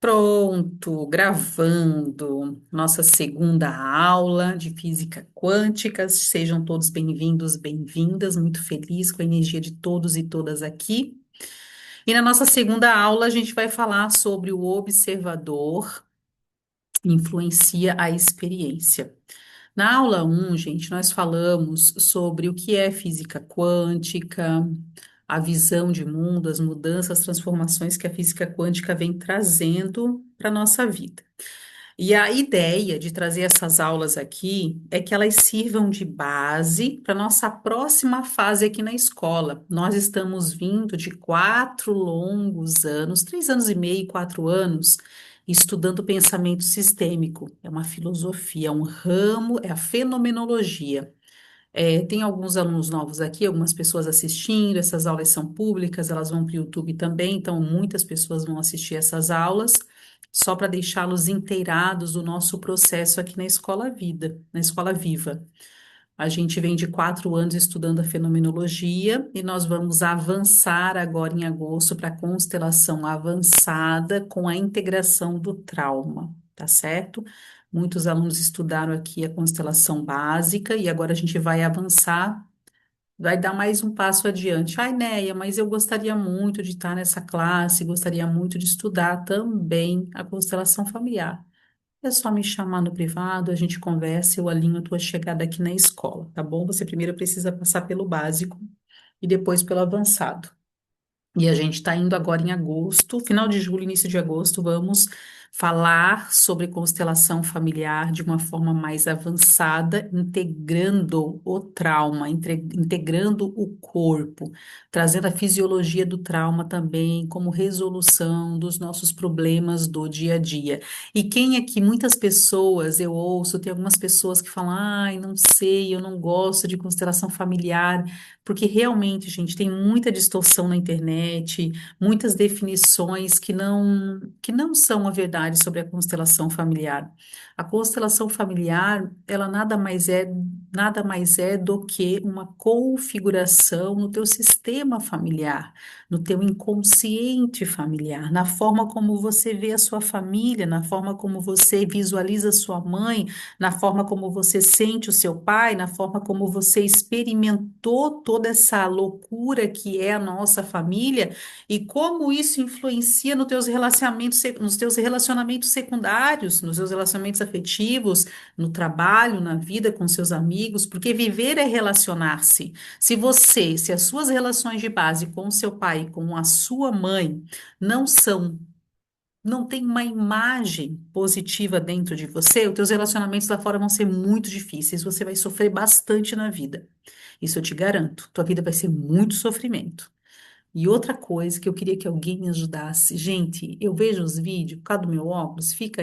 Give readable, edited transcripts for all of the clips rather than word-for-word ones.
Pronto, gravando nossa segunda aula de física quântica. Sejam todos bem-vindos, bem-vindas. Muito feliz com a energia de todos e todas aqui. E na nossa segunda aula, a gente vai falar sobre o observador influencia a experiência. Na aula um, gente, nós falamos sobre o que é física quântica, a visão de mundo, as mudanças, as transformações que a física quântica vem trazendo para a nossa vida. E a ideia de trazer essas aulas aqui é que elas sirvam de base para nossa próxima fase aqui na escola. Nós estamos vindo de 4 longos anos, 3 anos e meio, 4 anos, estudando pensamento sistêmico. É uma filosofia, é um ramo, é a fenomenologia. Tem alguns alunos novos aqui, algumas pessoas assistindo, essas aulas são públicas, elas vão para o YouTube também, então muitas pessoas vão assistir essas aulas, só para deixá-los inteirados do nosso processo aqui na Escola Vida, na Escola Viva. A gente vem de 4 anos estudando a fenomenologia e nós vamos avançar agora em agosto para a constelação avançada com a integração do trauma, tá certo? Muitos alunos estudaram aqui a constelação básica e agora a gente vai avançar, vai dar mais um passo adiante. Ai, Neia, mas eu gostaria muito de estar nessa classe, gostaria muito de estudar também a constelação familiar. É só me chamar no privado, a gente conversa, eu alinho a tua chegada aqui na escola, tá bom? Você primeiro precisa passar pelo básico e depois pelo avançado. E a gente está indo agora em agosto, final de julho, início de agosto, vamos falar sobre constelação familiar de uma forma mais avançada, integrando o trauma, integrando o corpo, trazendo a fisiologia do trauma também como resolução dos nossos problemas do dia a dia. E quem aqui, muitas pessoas, eu ouço, tem algumas pessoas que falam, ai, não sei, eu não gosto de constelação familiar. Porque realmente, gente, tem muita distorção na internet, muitas definições que não são a verdade sobre a constelação familiar. A constelação familiar, ela nada mais é do que uma configuração no teu sistema familiar, no teu inconsciente familiar, na forma como você vê a sua família, na forma como você visualiza a sua mãe, na forma como você sente o seu pai, na forma como você experimentou toda essa loucura que é a nossa família e como isso influencia nos teus relacionamentos secundários, nos teus relacionamentos afetivos, no trabalho, na vida com seus amigos, porque viver é relacionar-se. Se as suas relações de base com o seu pai, e com a sua mãe, não são não tem uma imagem positiva dentro de você, os teus relacionamentos lá fora vão ser muito difíceis, você vai sofrer bastante na vida. Isso eu te garanto. Tua vida vai ser muito sofrimento. E outra coisa que eu queria que alguém me ajudasse. Gente, eu vejo os vídeos, por causa do meu óculos, fica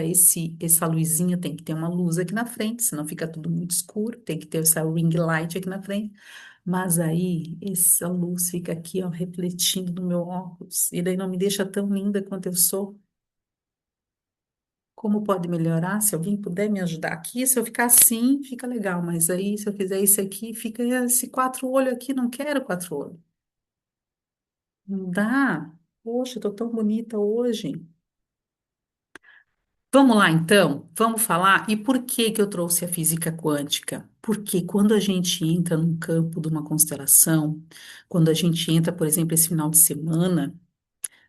essa luzinha, tem que ter uma luz aqui na frente, senão fica tudo muito escuro, tem que ter essa ring light aqui na frente. Mas aí, essa luz fica aqui, ó, refletindo no meu óculos, e daí não me deixa tão linda quanto eu sou. Como pode melhorar? Se alguém puder me ajudar aqui, se eu ficar assim, fica legal, mas aí se eu fizer isso aqui, fica esse 4 olhos aqui, não quero 4 olhos. Não dá. Poxa, eu tô tão bonita hoje. Vamos lá, então, vamos falar. E por que que eu trouxe a física quântica? Porque quando a gente entra num campo de uma constelação, quando a gente entra, por exemplo, esse final de semana,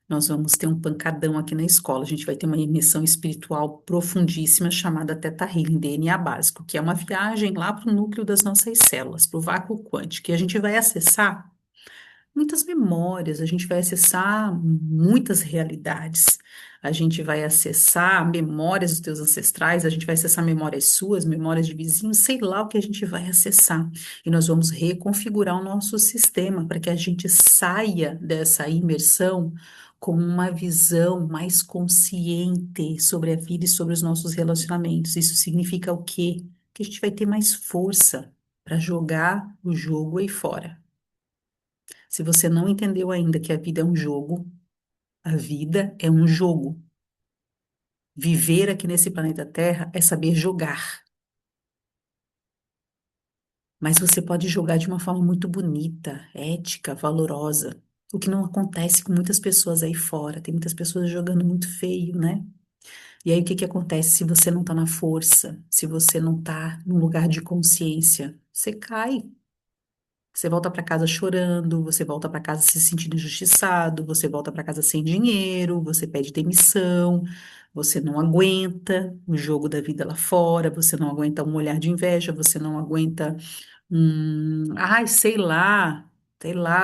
nós vamos ter um pancadão aqui na escola. A gente vai ter uma imersão espiritual profundíssima chamada Teta Healing DNA básico, que é uma viagem lá para o núcleo das nossas células, para o vácuo quântico. E a gente vai acessar muitas memórias, a gente vai acessar muitas realidades. A gente vai acessar memórias dos teus ancestrais, a gente vai acessar memórias suas, memórias de vizinhos, sei lá o que a gente vai acessar. E nós vamos reconfigurar o nosso sistema para que a gente saia dessa imersão com uma visão mais consciente sobre a vida e sobre os nossos relacionamentos. Isso significa o quê? Que a gente vai ter mais força para jogar o jogo aí fora. Se você não entendeu ainda que a vida é um jogo, a vida é um jogo. Viver aqui nesse planeta Terra é saber jogar. Mas você pode jogar de uma forma muito bonita, ética, valorosa. O que não acontece com muitas pessoas aí fora. Tem muitas pessoas jogando muito feio, né? E aí, o que que acontece se você não está na força, se você não está num lugar de consciência? Você cai. Você volta para casa chorando, você volta para casa se sentindo injustiçado, você volta para casa sem dinheiro, você pede demissão, você não aguenta o jogo da vida lá fora, você não aguenta um olhar de inveja, você não aguenta ai, sei lá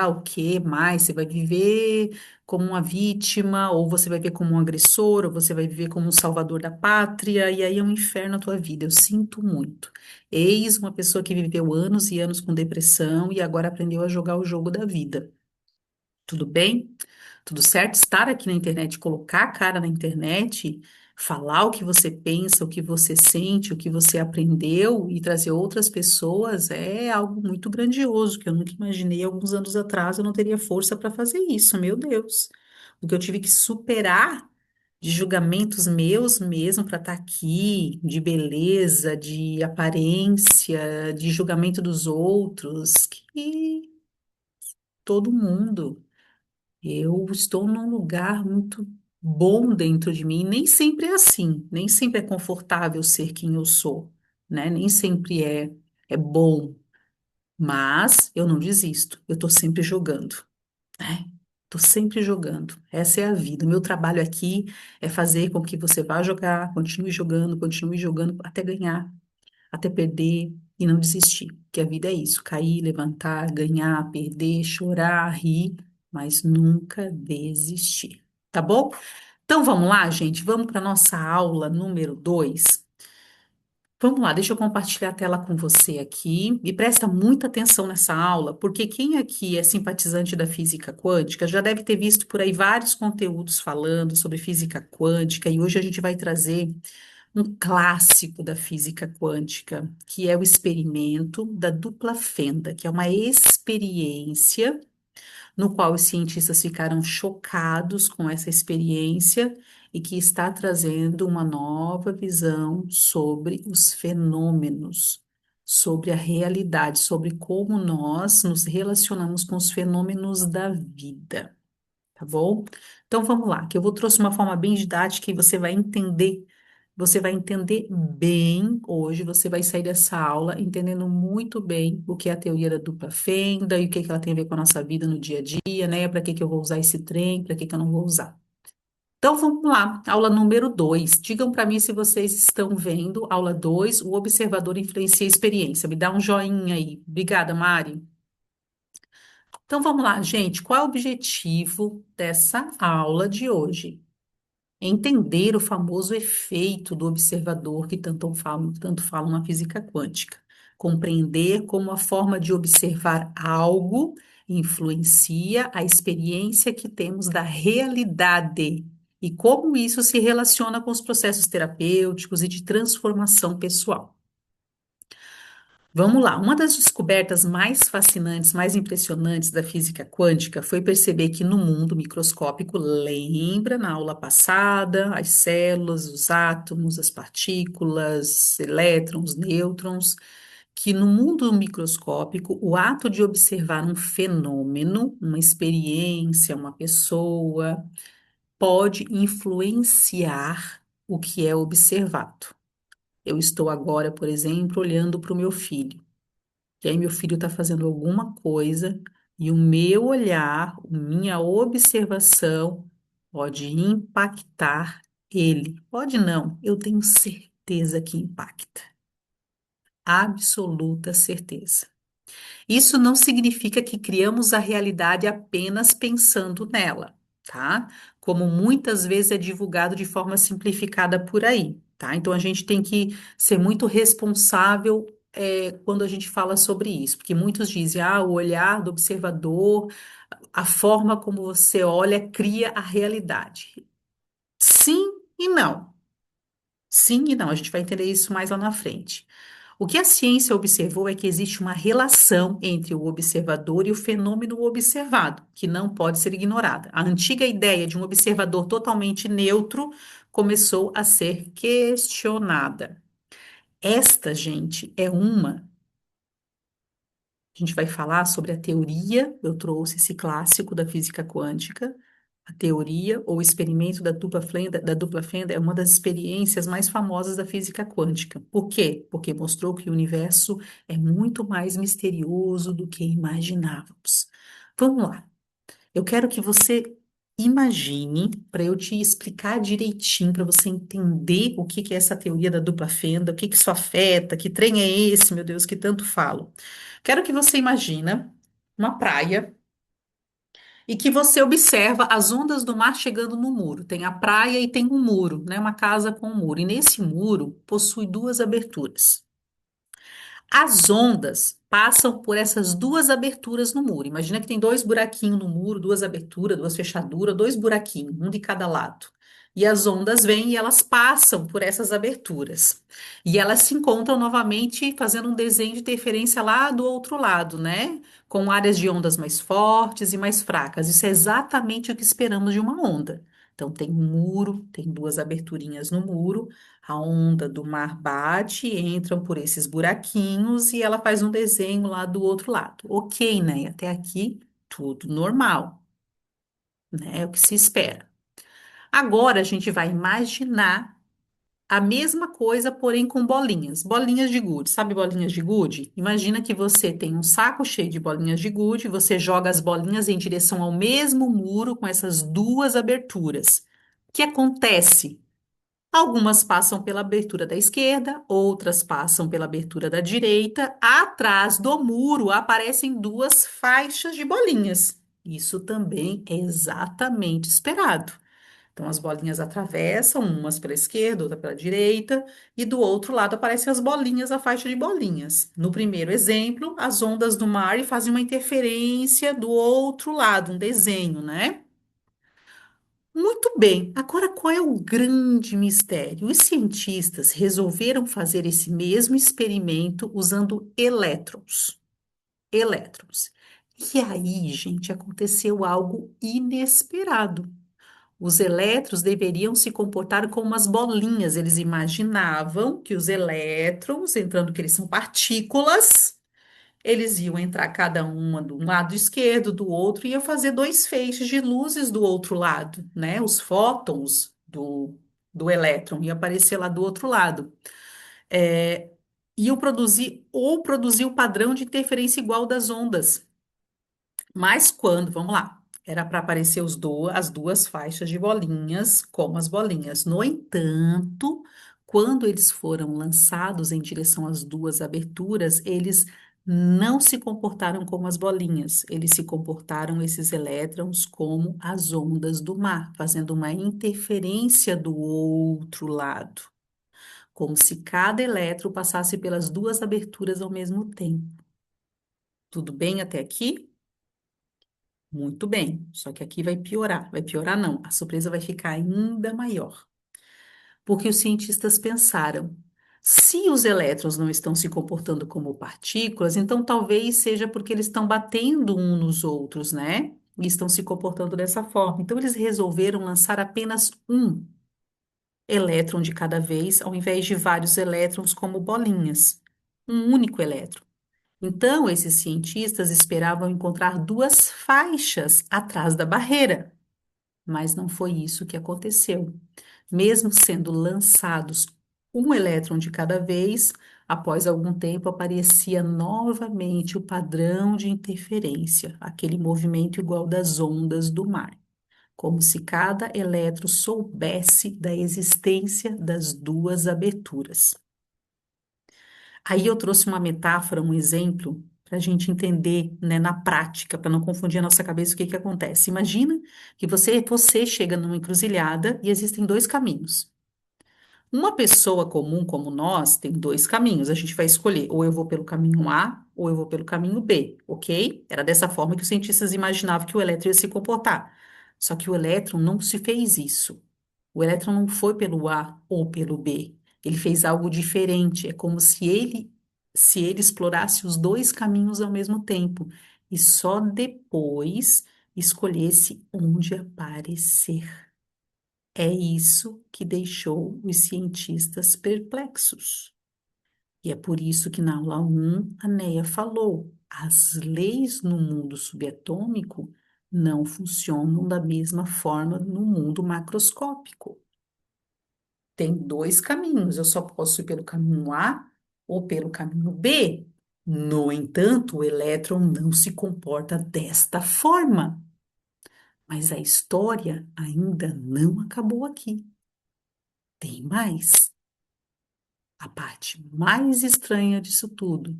o que mais. Você vai viver como uma vítima, ou você vai viver como um agressor, ou você vai viver como um salvador da pátria, e aí é um inferno a tua vida. Eu sinto muito. Eis uma pessoa que viveu anos e anos com depressão e agora aprendeu a jogar o jogo da vida. Tudo bem? Tudo certo? Estar aqui na internet, colocar a cara na internet, falar o que você pensa, o que você sente, o que você aprendeu e trazer outras pessoas é algo muito grandioso que eu nunca imaginei alguns anos atrás eu não teria força para fazer isso, meu Deus. O que eu tive que superar de julgamentos meus mesmo para estar aqui, de beleza, de aparência, de julgamento dos outros, que todo mundo. Eu estou num lugar muito bom dentro de mim. Nem sempre é assim, nem sempre é confortável ser quem eu sou, né? Nem sempre é bom, mas eu não desisto. Eu estou sempre jogando, né? Estou sempre jogando. Essa é a vida. O meu trabalho aqui é fazer com que você vá jogar, continue jogando até ganhar, até perder e não desistir. Que a vida é isso: cair, levantar, ganhar, perder, chorar, rir, mas nunca desistir. Tá bom? Então vamos lá, gente. Vamos para nossa aula número 2. Vamos lá, deixa eu compartilhar a tela com você aqui e presta muita atenção nessa aula, porque quem aqui é simpatizante da física quântica já deve ter visto por aí vários conteúdos falando sobre física quântica e hoje a gente vai trazer um clássico da física quântica, que é o experimento da dupla fenda, que é uma experiência no qual os cientistas ficaram chocados com essa experiência e que está trazendo uma nova visão sobre os fenômenos, sobre a realidade, sobre como nós nos relacionamos com os fenômenos da vida. Tá bom? Então vamos lá, que eu vou trouxe uma forma bem didática e você vai entender bem hoje, você vai sair dessa aula entendendo muito bem o que é a teoria da dupla fenda e o que que ela tem a ver com a nossa vida no dia a dia, né? Para que que eu vou usar esse trem, para que que eu não vou usar. Então vamos lá, aula número 2. Digam para mim se vocês estão vendo, aula 2. O observador influencia a experiência. Me dá um joinha aí. Obrigada, Mari. Então vamos lá, gente. Qual é o objetivo dessa aula de hoje? Entender o famoso efeito do observador que tanto falam na física quântica. Compreender como a forma de observar algo influencia a experiência que temos da realidade e como isso se relaciona com os processos terapêuticos e de transformação pessoal. Vamos lá, uma das descobertas mais fascinantes, mais impressionantes da física quântica foi perceber que no mundo microscópico, lembra na aula passada, as células, os átomos, as partículas, elétrons, nêutrons, que no mundo microscópico, o ato de observar um fenômeno, uma experiência, uma pessoa, pode influenciar o que é observado. Eu estou agora, por exemplo, olhando para o meu filho. E aí meu filho está fazendo alguma coisa e o meu olhar, minha observação pode impactar ele. Pode não, eu tenho certeza que impacta. Absoluta certeza. Isso não significa que criamos a realidade apenas pensando nela, tá? Como muitas vezes é divulgado de forma simplificada por aí, tá? Então a gente tem que ser muito responsável, quando a gente fala sobre isso, porque muitos dizem, o olhar do observador, a forma como você olha, cria a realidade. Sim e não. Sim e não, a gente vai entender isso mais lá na frente. O que a ciência observou é que existe uma relação entre o observador e o fenômeno observado, que não pode ser ignorada. A antiga ideia de um observador totalmente neutro começou a ser questionada. Esta, gente, é uma. A gente vai falar sobre a teoria, eu trouxe esse clássico da física quântica, A teoria ou experimento da dupla fenda é uma das experiências mais famosas da física quântica. Por quê? Porque mostrou que o universo é muito mais misterioso do que imaginávamos. Vamos lá. Eu quero que você imagine, para eu te explicar direitinho, para você entender o que que é essa teoria da dupla fenda, o que que isso afeta, que trem é esse, meu Deus, que tanto falo. Quero que você imagina uma praia e que você observa as ondas do mar chegando no muro. Tem a praia e tem um muro, né? Uma casa com um muro. E nesse muro possui duas aberturas. As ondas passam por essas duas aberturas no muro. Imagina que tem dois buraquinhos no muro, duas aberturas, duas fechaduras, dois buraquinhos, um de cada lado. E as ondas vêm e elas passam por essas aberturas. E elas se encontram novamente fazendo um desenho de interferência lá do outro lado, né? Com áreas de ondas mais fortes e mais fracas. Isso é exatamente o que esperamos de uma onda. Então, tem um muro, tem duas aberturinhas no muro. A onda do mar bate, entram por esses buraquinhos e ela faz um desenho lá do outro lado. Ok, né? Até aqui, tudo normal, né? É o que se espera. Agora a gente vai imaginar a mesma coisa, porém com bolinhas. Bolinhas de gude. Sabe bolinhas de gude? Imagina que você tem um saco cheio de bolinhas de gude, você joga as bolinhas em direção ao mesmo muro com essas duas aberturas. O que acontece? Algumas passam pela abertura da esquerda, outras passam pela abertura da direita. Atrás do muro aparecem duas faixas de bolinhas. Isso também é exatamente esperado. Então, as bolinhas atravessam, umas pela esquerda, outra pela direita, e do outro lado aparecem as bolinhas, a faixa de bolinhas. No primeiro exemplo, as ondas do mar fazem uma interferência do outro lado, um desenho, né? Muito bem, agora qual é o grande mistério? Os cientistas resolveram fazer esse mesmo experimento usando elétrons. Elétrons. E aí, gente, aconteceu algo inesperado. Os elétrons deveriam se comportar como umas bolinhas. Eles imaginavam que os elétrons, entrando que eles são partículas, eles iam entrar cada uma de um lado esquerdo, do outro, e ia fazer dois feixes de luzes do outro lado, né? Os fótons do elétron ia aparecer lá do outro lado. É, iam produzir ou produzir o padrão de interferência igual das ondas. Mas quando, vamos lá, era para aparecer as duas faixas de bolinhas, como as bolinhas. No entanto, quando eles foram lançados em direção às duas aberturas, eles não se comportaram como as bolinhas, eles se comportaram, esses elétrons, como as ondas do mar, fazendo uma interferência do outro lado, como se cada elétron passasse pelas duas aberturas ao mesmo tempo. Tudo bem até aqui? Muito bem, só que aqui vai piorar. Vai piorar, não. A surpresa vai ficar ainda maior. Porque os cientistas pensaram: se os elétrons não estão se comportando como partículas, então talvez seja porque eles estão batendo uns nos outros, né? E estão se comportando dessa forma. Então, eles resolveram lançar apenas um elétron de cada vez, ao invés de vários elétrons como bolinhas. Um único elétron. Então, esses cientistas esperavam encontrar duas faixas atrás da barreira, mas não foi isso que aconteceu. Mesmo sendo lançados um elétron de cada vez, após algum tempo aparecia novamente o padrão de interferência, aquele movimento igual das ondas do mar, como se cada elétron soubesse da existência das duas aberturas. Aí eu trouxe uma metáfora, um exemplo, para a gente entender, né, na prática, para não confundir a nossa cabeça o que que acontece. Imagina que você chega numa encruzilhada e existem dois caminhos. Uma pessoa comum como nós tem dois caminhos. A gente vai escolher, ou eu vou pelo caminho A, ou eu vou pelo caminho B, ok? Era dessa forma que os cientistas imaginavam que o elétron ia se comportar. Só que o elétron não se fez isso. O elétron não foi pelo A ou pelo B. Ele fez algo diferente. É como se ele explorasse os dois caminhos ao mesmo tempo e só depois escolhesse onde aparecer. É isso que deixou os cientistas perplexos. E é por isso que na aula 1 a Neia falou: as leis no mundo subatômico não funcionam da mesma forma no mundo macroscópico. Tem dois caminhos, eu só posso ir pelo caminho A ou pelo caminho B. No entanto, o elétron não se comporta desta forma. Mas a história ainda não acabou aqui. Tem mais. A parte mais estranha disso tudo.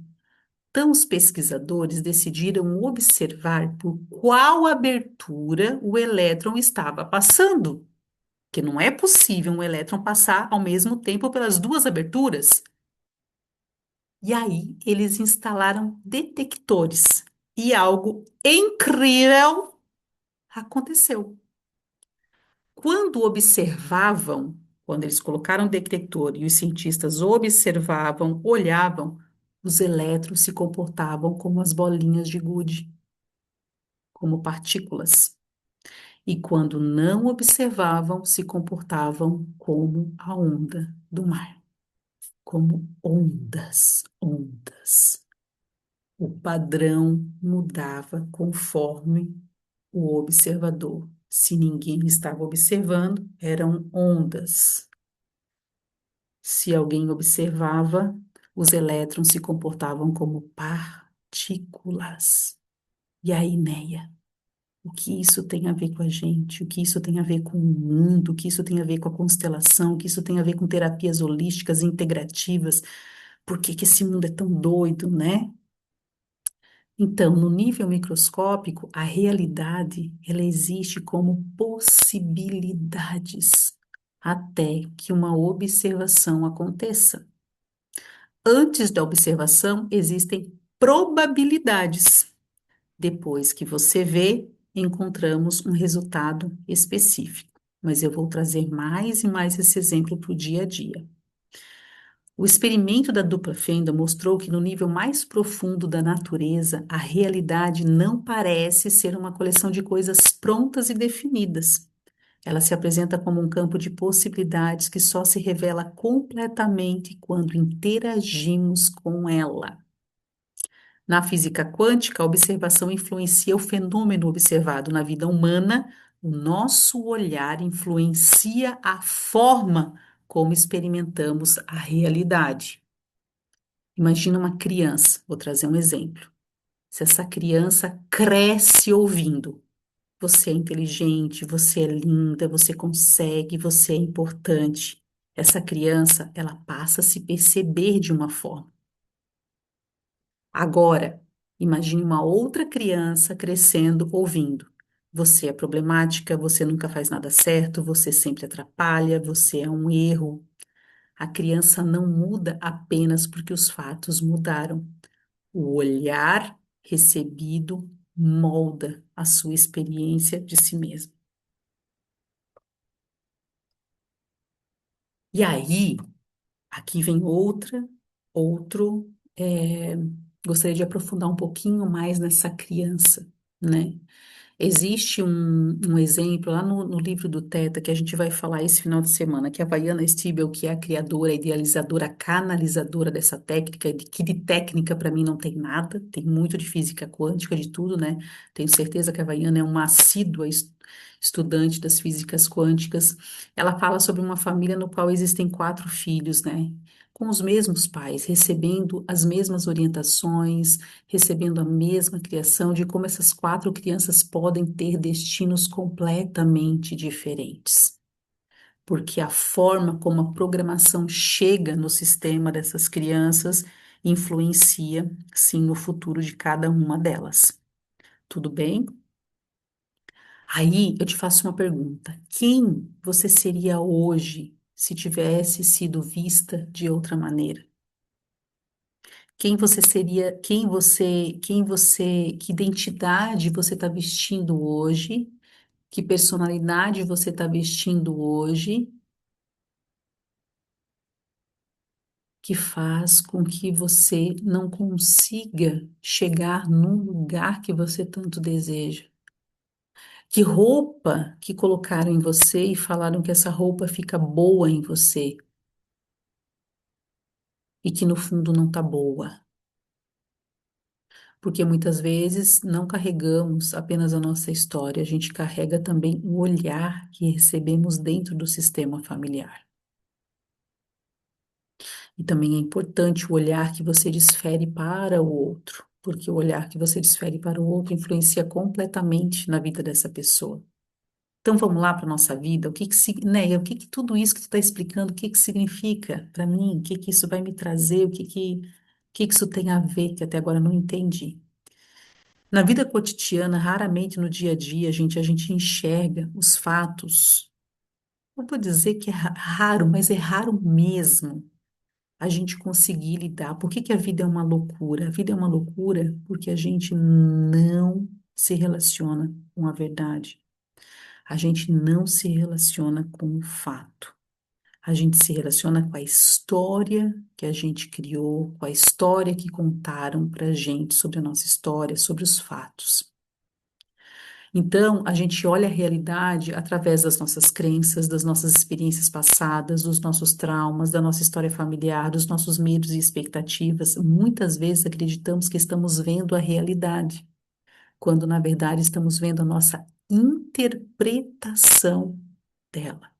Então, os pesquisadores decidiram observar por qual abertura o elétron estava passando. Que não é possível um elétron passar ao mesmo tempo pelas duas aberturas. E aí, eles instalaram detectores. E algo incrível aconteceu. Quando observavam, quando eles colocaram o detector e os cientistas observavam, olhavam, os elétrons se comportavam como as bolinhas de gude, como partículas. E quando não observavam, se comportavam como a onda do mar, como ondas, ondas. O padrão mudava conforme o observador. Se ninguém estava observando, eram ondas. Se alguém observava, os elétrons se comportavam como partículas. E aí, Neia, o que isso tem a ver com a gente? O que isso tem a ver com o mundo? O que isso tem a ver com a constelação? O que isso tem a ver com terapias holísticas integrativas? Por que que esse mundo é tão doido, né? Então, no nível microscópico, a realidade, ela existe como possibilidades até que uma observação aconteça. Antes da observação, existem probabilidades. Depois que você vê, encontramos um resultado específico. Mas eu vou trazer mais e mais esse exemplo para o dia a dia. O experimento da dupla fenda mostrou que no nível mais profundo da natureza, a realidade não parece ser uma coleção de coisas prontas e definidas. Ela se apresenta como um campo de possibilidades que só se revela completamente quando interagimos com ela. Na física quântica, a observação influencia o fenômeno observado na vida humana. O nosso olhar influencia a forma como experimentamos a realidade. Imagina uma criança, vou trazer um exemplo. Se essa criança cresce ouvindo, você é inteligente, você é linda, você consegue, você é importante. Essa criança, ela passa a se perceber de uma forma. Agora, imagine uma outra criança crescendo ouvindo. Você é problemática, você nunca faz nada certo, você sempre atrapalha, você é um erro. A criança não muda apenas porque os fatos mudaram. O olhar recebido molda a sua experiência de si mesmo. E aí, aqui vem outro, gostaria de aprofundar um pouquinho mais nessa criança, né? Existe um exemplo lá no livro do Teta, que a gente vai falar esse final de semana, que a Vaiana Stibel, que é a criadora, a idealizadora, a canalizadora dessa técnica, que de técnica para mim não tem nada, tem muito de física quântica, de tudo, né? Tenho certeza que a Vaiana é uma assídua estudante das físicas quânticas. Ela fala sobre uma família no qual existem quatro filhos, né? Com os mesmos pais, recebendo as mesmas orientações, recebendo a mesma criação, de como essas quatro crianças podem ter destinos completamente diferentes. Porque a forma como a programação chega no sistema dessas crianças influencia, sim, no futuro de cada uma delas. Tudo bem? Aí eu te faço uma pergunta: quem você seria hoje se tivesse sido vista de outra maneira? Quem você seria, que identidade você está vestindo hoje, que personalidade você está vestindo hoje, que faz com que você não consiga chegar num lugar que você tanto deseja. Que roupa que colocaram em você e falaram que essa roupa fica boa em você e que no fundo não tá boa. Porque muitas vezes não carregamos apenas a nossa história, a gente carrega também o olhar que recebemos dentro do sistema familiar. E também é importante o olhar que você desfere para o outro, porque o olhar que você desfere para o outro influencia completamente na vida dessa pessoa. Então vamos lá para a nossa vida, né, o que que tudo isso que tu está explicando, o que que significa para mim, o que que isso vai me trazer, o que que isso tem a ver, que até agora eu não entendi. Na vida cotidiana, raramente no dia a dia, a gente enxerga os fatos. Não vou dizer que é raro, mas é raro mesmo a gente conseguir lidar. Por que que a vida é uma loucura? A vida é uma loucura porque a gente não se relaciona com a verdade. A gente não se relaciona com o fato. A gente se relaciona com a história que a gente criou, com a história que contaram pra gente sobre a nossa história, sobre os fatos. Então, a gente olha a realidade através das nossas crenças, das nossas experiências passadas, dos nossos traumas, da nossa história familiar, dos nossos medos e expectativas. Muitas vezes acreditamos que estamos vendo a realidade, quando na verdade estamos vendo a nossa interpretação dela.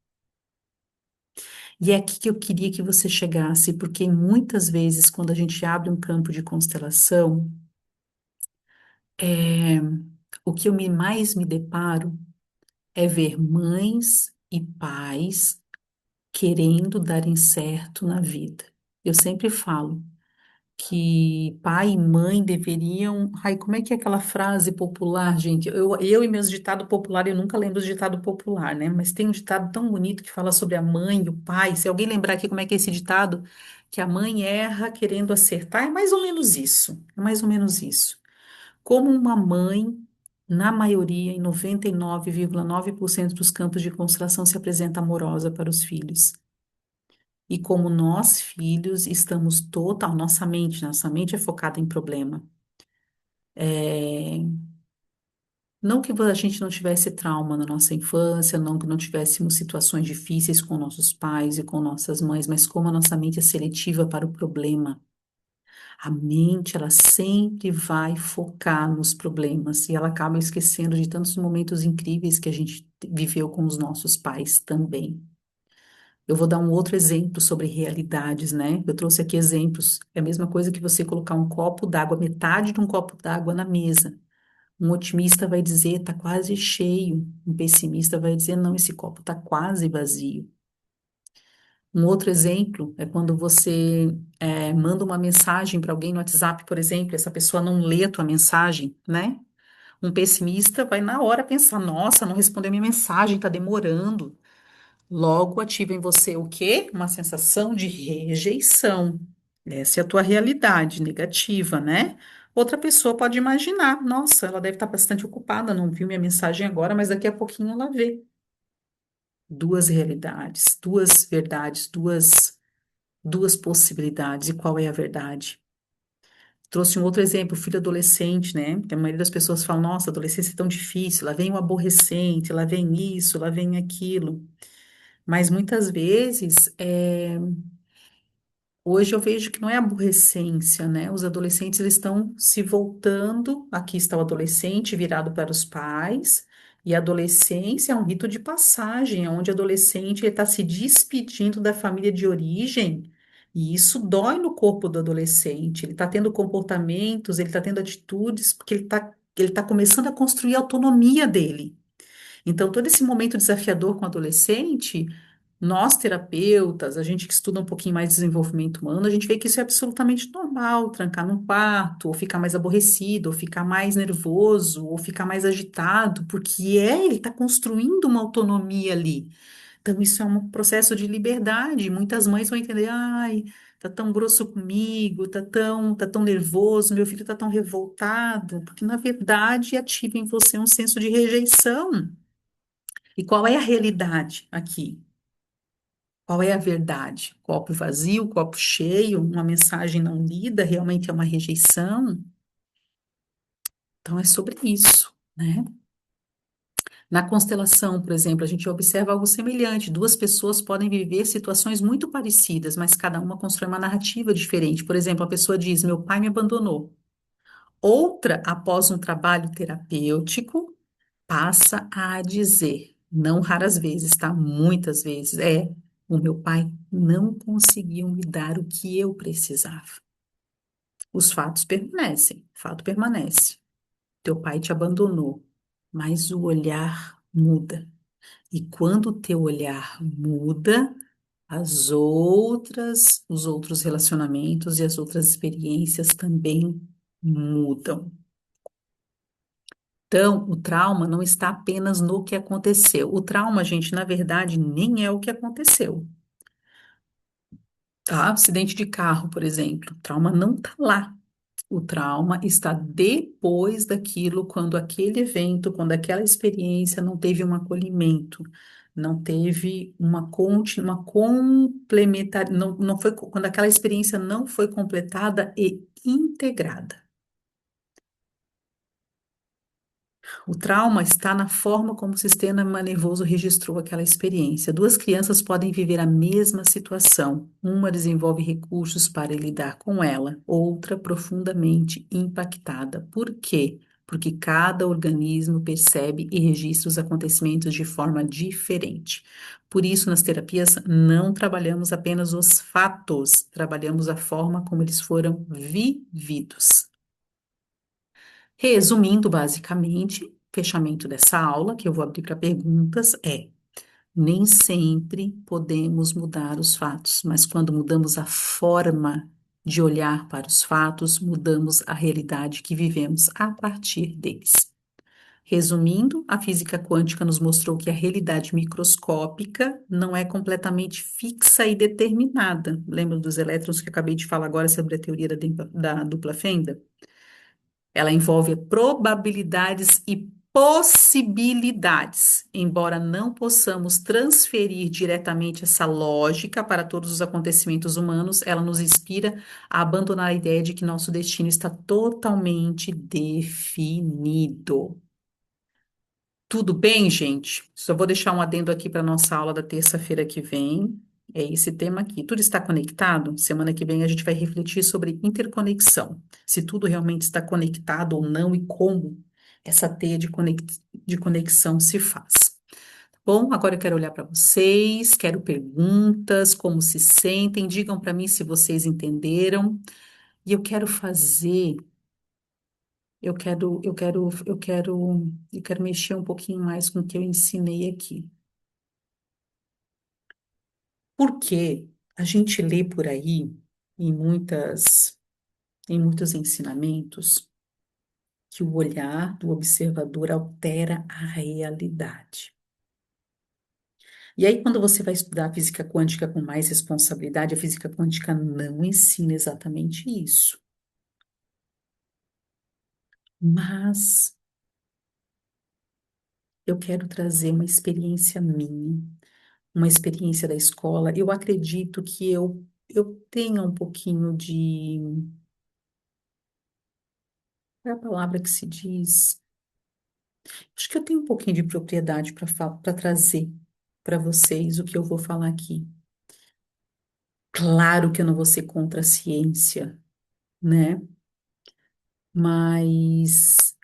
E é aqui que eu queria que você chegasse, porque muitas vezes, quando a gente abre um campo de constelação, é, o que mais me deparo é ver mães e pais querendo darem certo na vida. Eu sempre falo que pai e mãe deveriam. Ai, como é que é aquela frase popular, gente? Eu e meus ditados populares, eu nunca lembro os ditado popular, né? Mas tem um ditado tão bonito que fala sobre a mãe e o pai. Se alguém lembrar aqui como é que é esse ditado, que a mãe erra querendo acertar, é mais ou menos isso. É mais ou menos isso. Como uma mãe, na maioria, em 99,9% dos campos de constelação, se apresenta amorosa para os filhos. E como nós, filhos, estamos total, nossa mente é focada em problema. É, não que a gente não tivesse trauma na nossa infância, não que não tivéssemos situações difíceis com nossos pais e com nossas mães, mas como a nossa mente é seletiva para o problema. A mente, ela sempre vai focar nos problemas e ela acaba esquecendo de tantos momentos incríveis que a gente viveu com os nossos pais também. Eu vou dar um outro exemplo sobre realidades, né? Eu trouxe aqui exemplos. É a mesma coisa que você colocar um copo d'água, metade de um copo d'água na mesa. Um otimista vai dizer, tá quase cheio. Um pessimista vai dizer, não, esse copo tá quase vazio. Um outro exemplo é quando você manda uma mensagem para alguém no WhatsApp, por exemplo, essa pessoa não lê a tua mensagem, né? Um pessimista vai na hora pensar, nossa, não respondeu minha mensagem, tá demorando. Logo ativa em você o quê? Uma sensação de rejeição. Essa é a tua realidade negativa, né? Outra pessoa pode imaginar, nossa, ela deve estar bastante ocupada, não viu minha mensagem agora, mas daqui a pouquinho ela vê. Duas realidades, duas verdades, duas possibilidades. E qual é a verdade? Trouxe um outro exemplo, filho adolescente, né? Que a maioria das pessoas fala, nossa, adolescência é tão difícil, lá vem o aborrecente, lá vem isso, lá vem aquilo. Mas muitas vezes, hoje eu vejo que não é aborrecência, né? Os adolescentes eles estão se voltando. Aqui está o adolescente virado para os pais, e a adolescência é um rito de passagem, onde o adolescente está se despedindo da família de origem, e isso dói no corpo do adolescente. Ele está tendo comportamentos, ele está tendo atitudes, porque ele tá começando a construir a autonomia dele. Então, todo esse momento desafiador com o adolescente, nós terapeutas, a gente que estuda um pouquinho mais de desenvolvimento humano, a gente vê que isso é absolutamente normal, trancar num quarto, ou ficar mais aborrecido, ou ficar mais nervoso, ou ficar mais agitado, porque ele está construindo uma autonomia ali. Então, isso é um processo de liberdade. Muitas mães vão entender, ai, tá tão grosso comigo, tá tão nervoso, meu filho tá tão revoltado, porque na verdade ativa em você um senso de rejeição. E qual é a realidade aqui? Qual é a verdade? Copo vazio, copo cheio, uma mensagem não lida, realmente é uma rejeição? Então é sobre isso, né? Na constelação, por exemplo, a gente observa algo semelhante. Duas pessoas podem viver situações muito parecidas, mas cada uma constrói uma narrativa diferente. Por exemplo, a pessoa diz: Meu pai me abandonou. Outra, após um trabalho terapêutico, passa a dizer, não raras vezes, tá? Muitas vezes, o meu pai não conseguiu me dar o que eu precisava. Os fatos permanecem, o fato permanece. Teu pai te abandonou, mas o olhar muda. E quando o teu olhar muda, os outros relacionamentos e as outras experiências também mudam. Então, o trauma não está apenas no que aconteceu. O trauma, gente, na verdade, nem é o que aconteceu. Tá? Acidente de carro, por exemplo. O trauma não está lá. O trauma está depois daquilo, quando aquele evento, quando aquela experiência não teve um acolhimento, não teve uma complementar, não foi, quando aquela experiência não foi completada e integrada. O trauma está na forma como o sistema nervoso registrou aquela experiência. Duas crianças podem viver a mesma situação. Uma desenvolve recursos para lidar com ela, outra profundamente impactada. Por quê? Porque cada organismo percebe e registra os acontecimentos de forma diferente. Por isso, nas terapias, não trabalhamos apenas os fatos, trabalhamos a forma como eles foram vividos. Resumindo, basicamente, fechamento dessa aula, que eu vou abrir para perguntas, nem sempre podemos mudar os fatos, mas quando mudamos a forma de olhar para os fatos, mudamos a realidade que vivemos a partir deles. Resumindo, a física quântica nos mostrou que a realidade microscópica não é completamente fixa e determinada. Lembra dos elétrons que eu acabei de falar agora sobre a teoria da dupla fenda? Ela envolve probabilidades e possibilidades. Embora não possamos transferir diretamente essa lógica para todos os acontecimentos humanos, ela nos inspira a abandonar a ideia de que nosso destino está totalmente definido. Tudo bem, gente? Só vou deixar um adendo aqui para nossa aula da terça-feira que vem. É esse tema aqui. Tudo está conectado? Semana que vem a gente vai refletir sobre interconexão. Se tudo realmente está conectado ou não e como essa teia de conexão se faz. Bom, agora eu quero olhar para vocês, quero perguntas, como se sentem, digam para mim se vocês entenderam. E eu quero mexer um pouquinho mais com o que eu ensinei aqui. Porque a gente lê por aí, em em muitos ensinamentos, que o olhar do observador altera a realidade. E aí, quando você vai estudar a física quântica com mais responsabilidade, a física quântica não ensina exatamente isso. Mas eu quero trazer uma experiência minha, uma experiência da escola. Eu acredito que eu tenha um pouquinho de. Qual é a palavra que se diz? Acho que eu tenho um pouquinho de propriedade para trazer para vocês o que eu vou falar aqui. Claro que eu não vou ser contra a ciência, né? Mas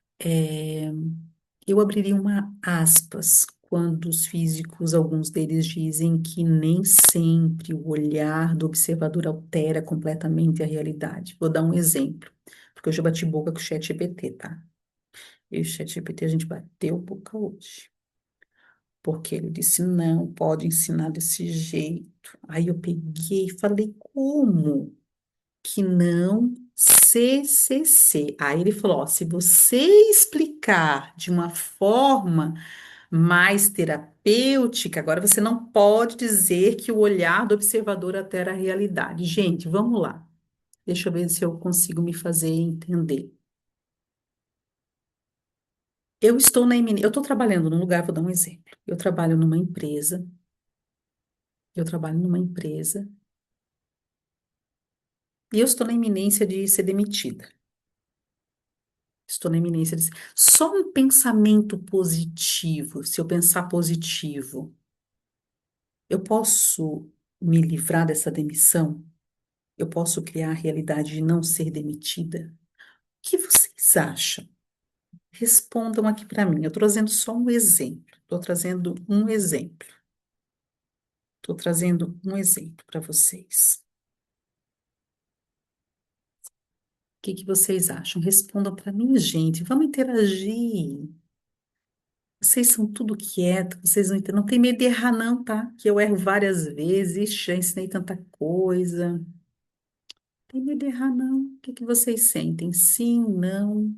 eu abriria uma aspas quando os físicos, alguns deles dizem que nem sempre o olhar do observador altera completamente a realidade. Vou dar um exemplo, porque eu já bati boca com o ChatGPT, tá? E o ChatGPT a gente bateu boca hoje. Porque ele disse, não, pode ensinar desse jeito. Aí eu peguei e falei, como que não CCC? Aí ele falou, ó, se você explicar de uma forma mais terapêutica, agora você não pode dizer que o olhar do observador altera a realidade. Gente, vamos lá. Deixa eu ver se eu consigo me fazer entender. Eu estou trabalhando num lugar, vou dar um exemplo. Eu trabalho numa empresa e eu estou na iminência de ser demitida. Estou na iminência de ser... Só um pensamento positivo, se eu pensar positivo, eu posso me livrar dessa demissão? Eu posso criar a realidade de não ser demitida? que vocês acham? Respondam aqui para mim. Eu estou trazendo só um exemplo. Estou trazendo um exemplo. Estou trazendo um exemplo para vocês. O que que vocês acham? Respondam para mim, gente. Vamos interagir. Vocês são tudo quieto, vocês não entendem. Não tem medo de errar, não, tá? Que eu erro várias vezes, já ensinei tanta coisa. Não tem medo de errar, não. O que que vocês sentem? Sim, não?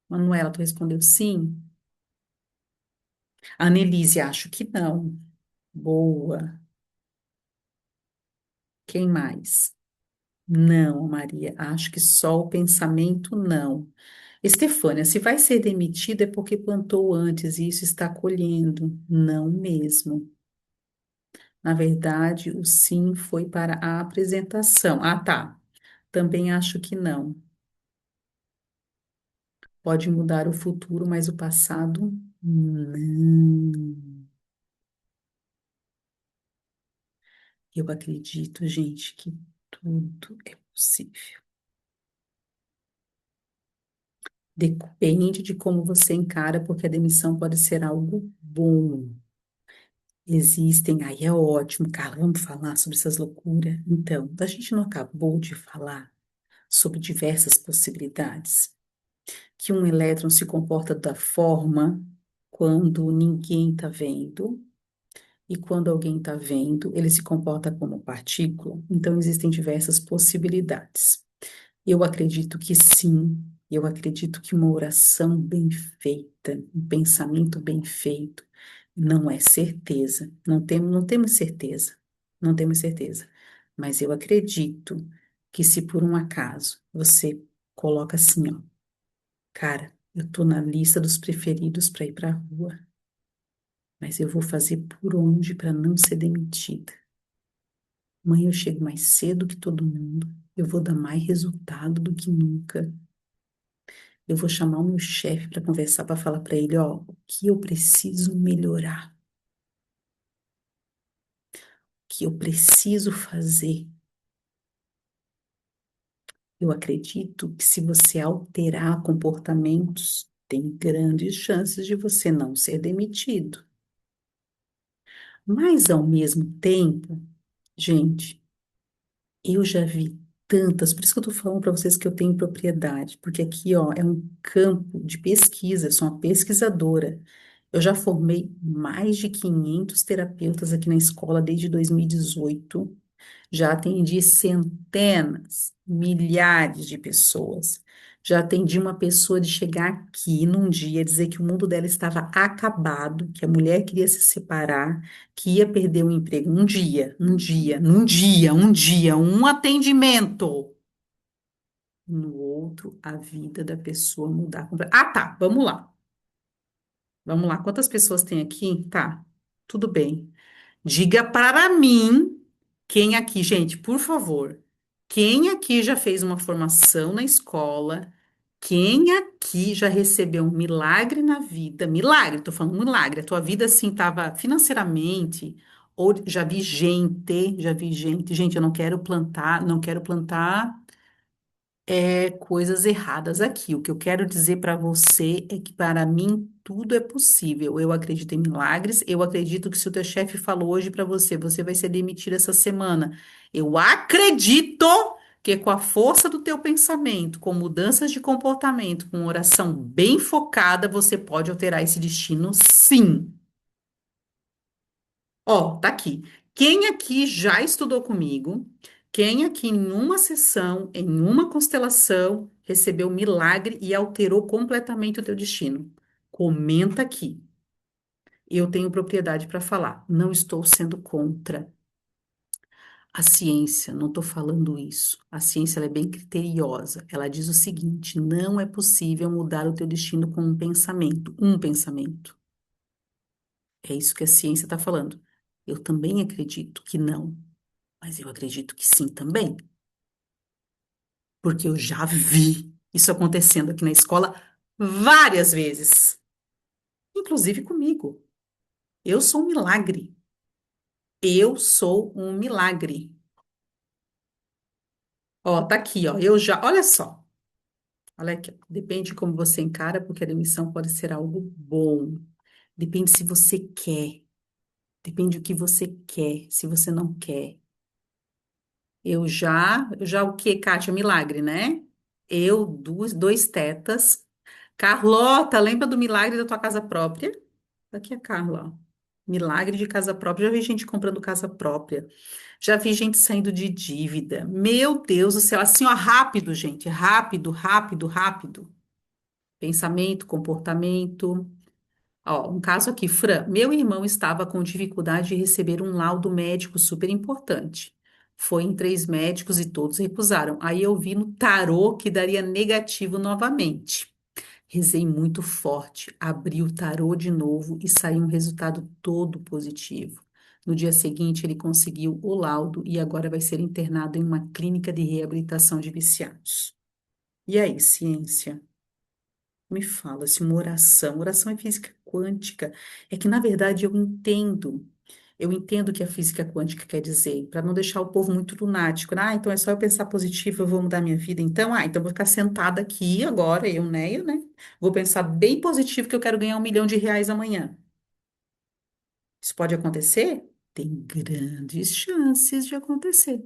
Manuela, tu respondeu sim? A Annelise, acho que não. Boa. Quem mais? Não, Maria, acho que só o pensamento não. Estefânia, se vai ser demitida é porque plantou antes e isso está colhendo. Não mesmo. Na verdade, o sim foi para a apresentação. Ah, tá. Também acho que não. Pode mudar o futuro, mas o passado, não. Eu acredito, gente, que tudo é possível. Depende de como você encara, porque a demissão pode ser algo bom. Existem, aí é ótimo, cara, vamos falar sobre essas loucuras. Então, a gente não acabou de falar sobre diversas possibilidades. Que um elétron se comporta da forma quando ninguém está vendo, e quando alguém está vendo, ele se comporta como partícula. Então, existem diversas possibilidades. Eu acredito que sim, eu acredito que uma oração bem feita, um pensamento bem feito, não é certeza. Não temos certeza. Não temos certeza. Mas eu acredito que se por um acaso você coloca assim, ó, cara, eu tô na lista dos preferidos para ir para a rua, mas eu vou fazer por onde para não ser demitida. Amanhã eu chego mais cedo que todo mundo. Eu vou dar mais resultado do que nunca. Eu vou chamar o meu chefe para conversar, para falar para ele, ó, o que eu preciso melhorar, o que eu preciso fazer. Eu acredito que se você alterar comportamentos, tem grandes chances de você não ser demitido. Mas ao mesmo tempo, gente, eu já vi tantas, por isso que eu tô falando para vocês que eu tenho propriedade, porque aqui, ó, é um campo de pesquisa, eu sou uma pesquisadora. Eu já formei mais de 500 terapeutas aqui na escola desde 2018. Já atendi centenas, milhares de pessoas. Já atendi uma pessoa de chegar aqui num dia, dizer que o mundo dela estava acabado, que a mulher queria se separar, que ia perder o emprego. Um atendimento. No outro, a vida da pessoa mudar. Ah, tá, vamos lá. Vamos lá. Quantas pessoas tem aqui? Tá, tudo bem. Diga para mim, quem aqui, gente, por favor, quem aqui já fez uma formação na escola? Quem aqui já recebeu um milagre na vida? Milagre, tô falando milagre. A tua vida assim estava financeiramente, ou gente, eu não quero plantar coisas erradas aqui. O que eu quero dizer para você é que para mim tudo é possível. Eu acredito em milagres. Eu acredito que se o teu chefe falou hoje para você, você vai ser demitido essa semana. Eu acredito que com a força do teu pensamento, com mudanças de comportamento, com oração bem focada, você pode alterar esse destino, sim. Ó, tá aqui. Quem aqui já estudou comigo? Quem aqui em uma sessão, em uma constelação, recebeu um milagre e alterou completamente o teu destino? Comenta aqui. Eu tenho propriedade para falar. Não estou sendo contra a ciência, não estou falando isso. A ciência ela é bem criteriosa. Ela diz o seguinte: não é possível mudar o teu destino com um pensamento. Um pensamento. É isso que a ciência está falando. Eu também acredito que não. Mas eu acredito que sim também, porque eu já vi isso acontecendo aqui na escola várias vezes, inclusive comigo. Eu sou um milagre. Eu sou um milagre. Ó, tá aqui, ó. Olha só. Olha aqui, ó. Depende de como você encara, porque a demissão pode ser algo bom. Depende se você quer. Depende do que você quer, se você não quer. Eu já o quê, Kátia? Milagre, né? Eu, dois tetas. Carlota, lembra do milagre da tua casa própria? Aqui é a Carla, ó. Milagre de casa própria. Já vi gente comprando casa própria. Já vi gente saindo de dívida. Meu Deus do céu, assim, ó, rápido, gente. Rápido, rápido, rápido. Pensamento, comportamento. Ó, um caso aqui, Fran. Meu irmão estava com dificuldade de receber um laudo médico super importante. Foi em três médicos e todos recusaram. Aí eu vi no tarô que daria negativo novamente. Rezei muito forte, abri o tarô de novo e saiu um resultado todo positivo. No dia seguinte, ele conseguiu o laudo e agora vai ser internado em uma clínica de reabilitação de viciados. E aí, ciência? Me fala, se uma oração é física quântica. É que, na verdade, eu entendo o que a física quântica quer dizer, para não deixar o povo muito lunático, né? Ah, então é só eu pensar positivo, eu vou mudar minha vida. Então, então eu vou ficar sentada aqui agora, eu, né? Vou pensar bem positivo que eu quero ganhar R$ 1 milhão amanhã. Isso pode acontecer? Tem grandes chances de acontecer.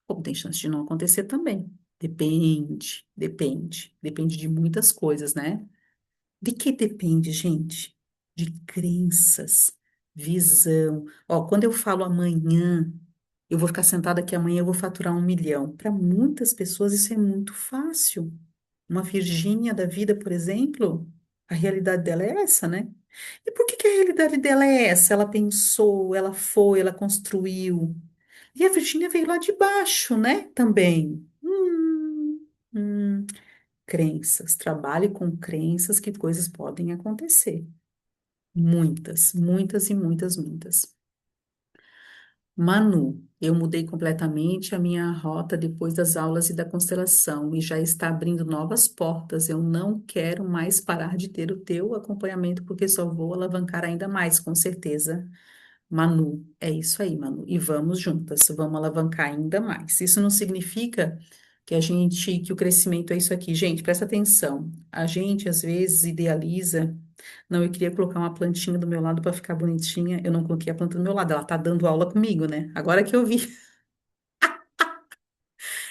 Como tem chance de não acontecer também. Depende de muitas coisas, né? De que depende, gente? De crenças, visão. Ó, quando eu falo amanhã, eu vou ficar sentada aqui amanhã, eu vou faturar 1 milhão. Para muitas pessoas isso é muito fácil. Uma Virgínia da vida, por exemplo, a realidade dela é essa, né? E por que que a realidade dela é essa? Ela pensou, ela foi, ela construiu. E a Virgínia veio lá de baixo, né? Também. Hum. Crenças. Trabalhe com crenças que coisas podem acontecer. Muitas, muitas e muitas, muitas. Manu, eu mudei completamente a minha rota depois das aulas e da constelação e já está abrindo novas portas. Eu não quero mais parar de ter o teu acompanhamento porque só vou alavancar ainda mais, com certeza. Manu, é isso aí, Manu. E vamos juntas, vamos alavancar ainda mais. Isso não significa que o crescimento é isso aqui. Gente, presta atenção. A gente às vezes idealiza. Não, eu queria colocar uma plantinha do meu lado para ficar bonitinha. Eu não coloquei a planta do meu lado. Ela tá dando aula comigo, né? Agora que eu vi.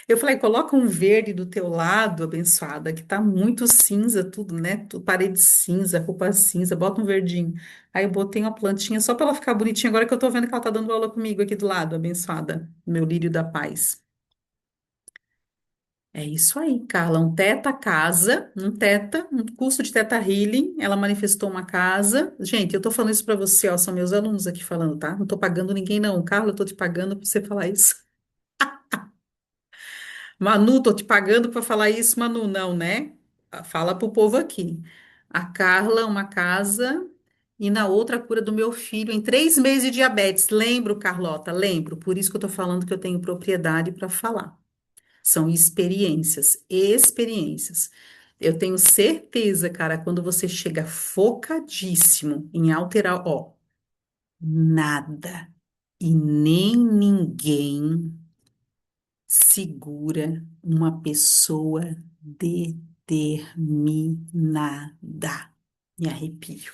Eu falei, coloca um verde do teu lado, abençoada, que tá muito cinza tudo, né? Parede cinza, roupa cinza, bota um verdinho. Aí eu botei uma plantinha só para ela ficar bonitinha, agora que eu tô vendo que ela tá dando aula comigo aqui do lado, abençoada, meu lírio da paz. É isso aí, Carla. Um teta casa, um curso de teta healing. Ela manifestou uma casa. Gente, eu tô falando isso para você, ó, são meus alunos aqui falando, tá? Não tô pagando ninguém, não. Carla, eu tô te pagando para você falar isso. Manu, tô te pagando para falar isso, Manu, não, né? Fala pro povo aqui. A Carla, uma casa, e na outra a cura do meu filho em 3 meses de diabetes. Lembro, Carlota, lembro. Por isso que eu tô falando que eu tenho propriedade para falar. São experiências, experiências. Eu tenho certeza, cara, quando você chega focadíssimo em alterar, ó, nada e nem ninguém segura uma pessoa determinada. Me arrepio.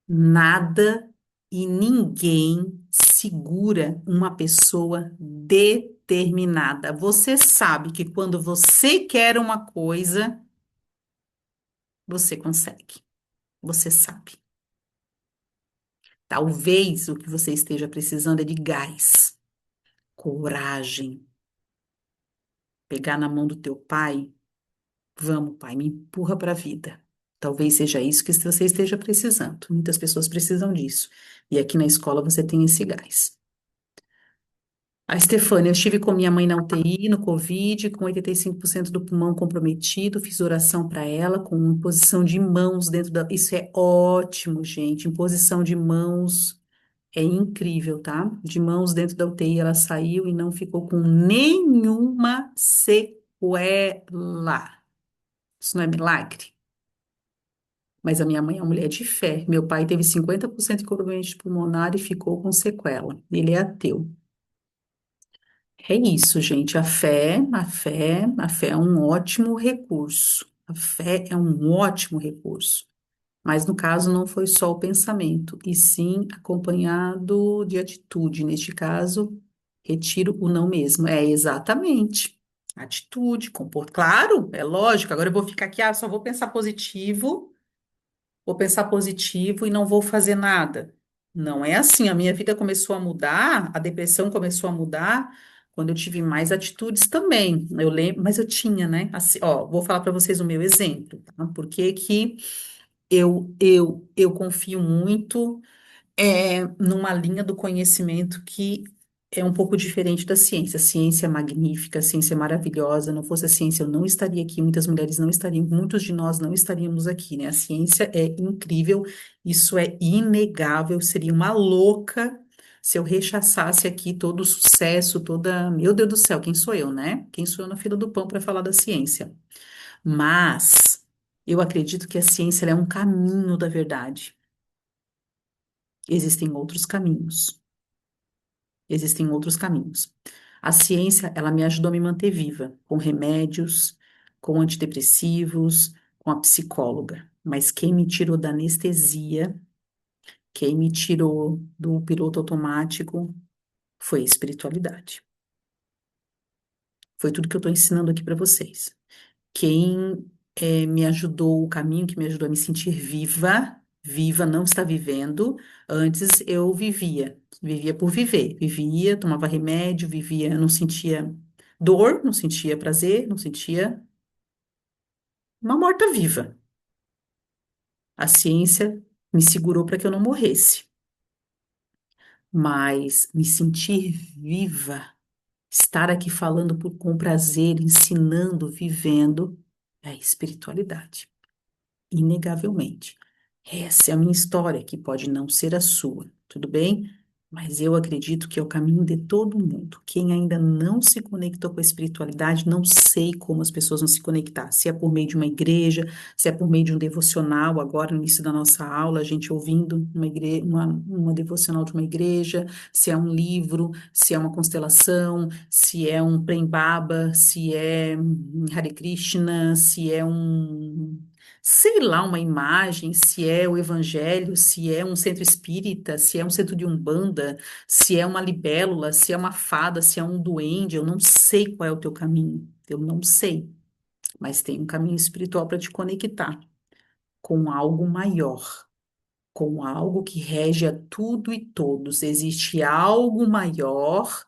Nada e ninguém segura uma pessoa determinada. Você sabe que quando você quer uma coisa, você consegue. Você sabe. Talvez o que você esteja precisando é de gás, coragem, pegar na mão do teu pai. Vamos, pai, me empurra para a vida. Talvez seja isso que você esteja precisando. Muitas pessoas precisam disso. E aqui na escola você tem esse gás. A Stefânia, eu estive com minha mãe na UTI, no Covid, com 85% do pulmão comprometido, fiz oração para ela, com imposição de mãos dentro da. Isso é ótimo, gente. Imposição de mãos é incrível, tá? De mãos dentro da UTI, ela saiu e não ficou com nenhuma sequela. Isso não é milagre? Mas a minha mãe é uma mulher de fé. Meu pai teve 50% de comprometimento pulmonar e ficou com sequela. Ele é ateu. É isso, gente. A fé é um ótimo recurso. A fé é um ótimo recurso. Mas no caso não foi só o pensamento, e sim acompanhado de atitude. Neste caso, retiro o não mesmo. É exatamente. Atitude, comportamento. Claro, é lógico. Agora eu vou ficar aqui, só vou pensar positivo e não vou fazer nada. Não é assim. A minha vida começou a mudar, a depressão começou a mudar quando eu tive mais atitudes também. Eu lembro, mas eu tinha, né? Assim, ó, vou falar para vocês o meu exemplo, tá? Por que que eu confio muito numa linha do conhecimento que é um pouco diferente da ciência. A ciência é magnífica, a ciência é maravilhosa. Não fosse a ciência, eu não estaria aqui, muitas mulheres não estariam, muitos de nós não estaríamos aqui, né? A ciência é incrível, isso é inegável. Eu seria uma louca se eu rechaçasse aqui todo o sucesso, toda. Meu Deus do céu, quem sou eu, né? Quem sou eu na fila do pão para falar da ciência? Mas eu acredito que a ciência ela é um caminho da verdade. Existem outros caminhos. Existem outros caminhos. A ciência, ela me ajudou a me manter viva, com remédios, com antidepressivos, com a psicóloga. Mas quem me tirou da anestesia, quem me tirou do piloto automático, foi a espiritualidade. Foi tudo que eu estou ensinando aqui para vocês. Quem me ajudou, o caminho que me ajudou a me sentir viva, viva, não está vivendo. Antes eu vivia por viver, vivia, tomava remédio, vivia, não sentia dor, não sentia prazer, não sentia uma morta-viva. A ciência me segurou para que eu não morresse, mas me sentir viva, estar aqui falando com prazer, ensinando, vivendo, é a espiritualidade. Inegavelmente. Essa é a minha história, que pode não ser a sua, tudo bem? Mas eu acredito que é o caminho de todo mundo. Quem ainda não se conectou com a espiritualidade, não sei como as pessoas vão se conectar. Se é por meio de uma igreja, se é por meio de um devocional, agora no início da nossa aula, a gente ouvindo uma devocional de uma igreja, se é um livro, se é uma constelação, se é um Prem Baba, se é Hare Krishna, se é sei lá, uma imagem, se é o evangelho, se é um centro espírita, se é um centro de umbanda, se é uma libélula, se é uma fada, se é um duende, eu não sei qual é o teu caminho, eu não sei, mas tem um caminho espiritual para te conectar com algo maior, com algo que rege a tudo e todos. Existe algo maior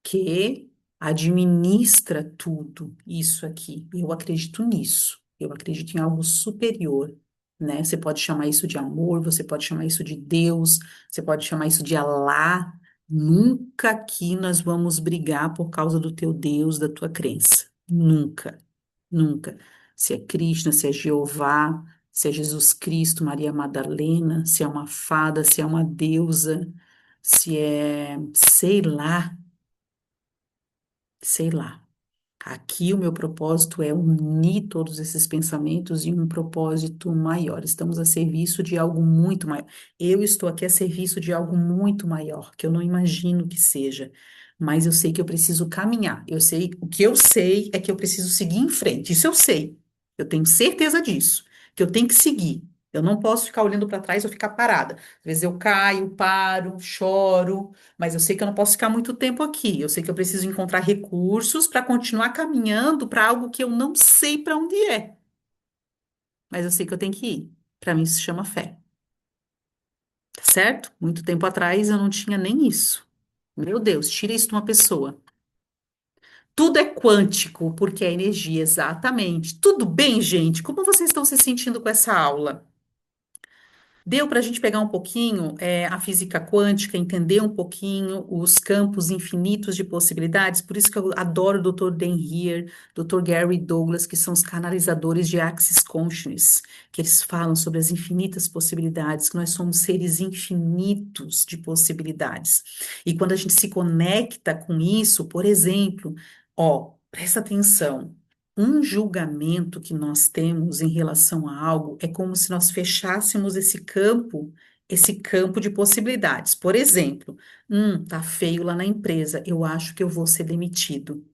que administra tudo isso aqui. Eu acredito nisso. Eu acredito em algo superior, né? Você pode chamar isso de amor, você pode chamar isso de Deus, você pode chamar isso de Alá. Nunca aqui nós vamos brigar por causa do teu Deus, da tua crença. Nunca, nunca. Se é Krishna, se é Jeová, se é Jesus Cristo, Maria Madalena, se é uma fada, se é uma deusa, se é, sei lá. Aqui o meu propósito é unir todos esses pensamentos em um propósito maior. Estamos a serviço de algo muito maior. Eu estou aqui a serviço de algo muito maior, que eu não imagino que seja, mas eu sei que eu preciso caminhar. Eu sei, o que eu sei é que eu preciso seguir em frente. Isso eu sei. Eu tenho certeza disso, que eu tenho que seguir. Eu não posso ficar olhando para trás ou ficar parada. Às vezes eu caio, paro, choro. Mas eu sei que eu não posso ficar muito tempo aqui. Eu sei que eu preciso encontrar recursos para continuar caminhando para algo que eu não sei para onde é. Mas eu sei que eu tenho que ir. Para mim isso se chama fé, tá certo? Muito tempo atrás eu não tinha nem isso. Meu Deus, tira isso de uma pessoa. Tudo é quântico, porque é energia, exatamente. Tudo bem, gente? Como vocês estão se sentindo com essa aula? Deu para a gente pegar um pouquinho a física quântica, entender um pouquinho os campos infinitos de possibilidades. Por isso que eu adoro o Dr. Dan Heer, Dr. Gary Douglas, que são os canalizadores de Axis Consciousness, que eles falam sobre as infinitas possibilidades, que nós somos seres infinitos de possibilidades. E quando a gente se conecta com isso, por exemplo, ó, presta atenção. Um julgamento que nós temos em relação a algo é como se nós fechássemos esse campo esse campo de possibilidades. Por exemplo, tá feio lá na empresa, eu acho que eu vou ser demitido.